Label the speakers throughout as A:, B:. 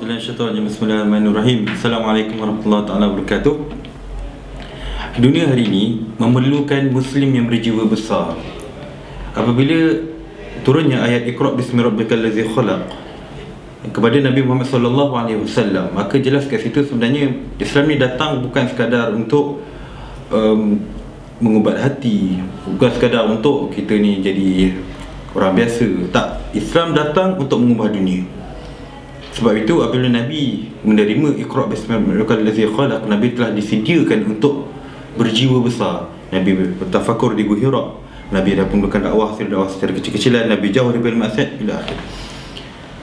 A: Bismillahirrahmanirrahim. Assalamualaikum warahmatullahi wabarakatuh. Dunia hari ini memerlukan Muslim yang berjiwa besar. Apabila turunnya ayat Iqra' bismi rabbikal ladzi khalaq kepada Nabi Muhammad sallallahu alaihi wasallam, maka jelas kat situ sebenarnya Islam ni datang bukan sekadar untuk mengubat hati, bukan sekadar untuk kita ni jadi orang biasa. Tak, Islam datang untuk mengubah dunia. Sebab itu apabila Nabi menerima Iqra' bismi rabbikal ladzi khalaq, Nabi telah disediakan untuk berjiwa besar. Nabi bertafakur di Gua Hira, Nabi dah melakukan dakwah secara kecil-kecilan, Nabi jauh daripada maksiat ila akhir.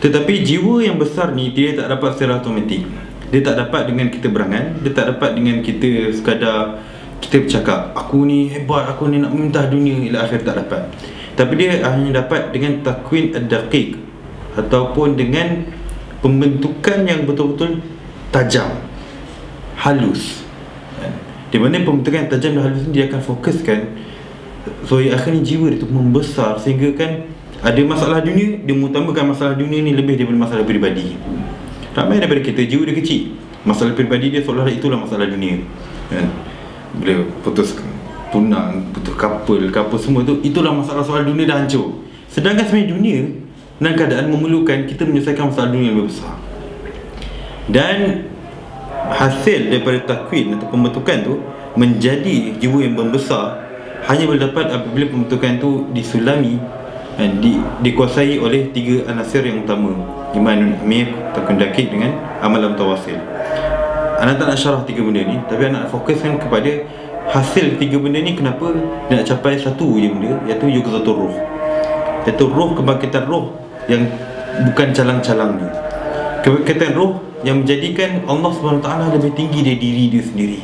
A: Tetapi jiwa yang besar ni dia tak dapat secara automatik. Dia tak dapat dengan kita berangan, dia tak dapat dengan kita sekadar kita bercakap aku ni hebat, aku ni nak meminta dunia ila akhir, tak dapat. Tapi dia hanya dapat dengan takwin ad-daqiq, ataupun dengan pembentukan yang betul-betul tajam, halus. Di mana pembentukan tajam dan halus ni dia akan fokuskan, so akhirnya jiwa dia tu membesar sehingga kan ada masalah dunia, dia mengutamakan masalah dunia ni lebih daripada masalah peribadi. Ramai daripada kita jiwa dia kecil, masalah peribadi dia seolah itulah masalah dunia, kan? Bila putus tunang, putus couple ke apa semua tu, itulah masalah soal dunia dah hancur. Sedangkan sebenarnya dunia dalam keadaan memerlukan kita menyelesaikan masalah dunia yang lebih besar. Dan hasil daripada takwin atau pembentukan tu menjadi jiwa yang membesar hanya boleh dapat apabila pembentukan tu disulami dan dikuasai oleh tiga anasir yang utama: imanun amir, takwin daqiq dengan amalan mutawasil. Anak tak nak syarah tiga benda ni, tapi anak nak fokuskan kepada hasil tiga benda ni. Kenapa dia nak capai satu je benda, iaitu yuqzatur ruh, iaitu roh, kebangkitan roh yang bukan calang-calang ni, kebangkitan roh yang menjadikan Allah SWT lebih tinggi dari diri dia sendiri,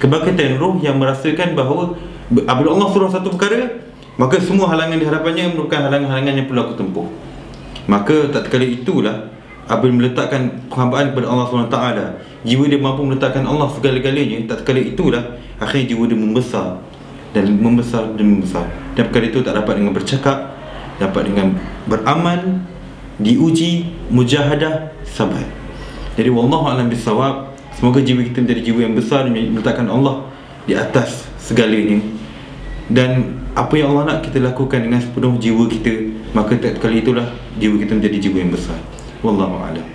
A: kebangkitan roh yang merasakan bahawa apabila Allah suruh satu perkara, maka semua halangan di hadapannya merupakan halangan-halangan yang perlu aku tempuh. Maka tak kala itulah apabila meletakkan penghambaan kepada Allah SWT, jiwa dia mampu meletakkan Allah segala-galanya. Tak kala itulah akhirnya jiwa dia membesar dan membesar dan membesar. Dan perkara itu tak dapat dengan bercakap, dapat dengan beramal, diuji, mujahadah, sabar. Jadi wallahu a'lam bissawab. Semoga jiwa kita menjadi jiwa yang besar, meletakkan Allah di atas segalanya, dan apa yang Allah nak kita lakukan dengan sepenuh jiwa kita, maka tak kali itulah jiwa kita menjadi jiwa yang besar. Wallahu a'lam.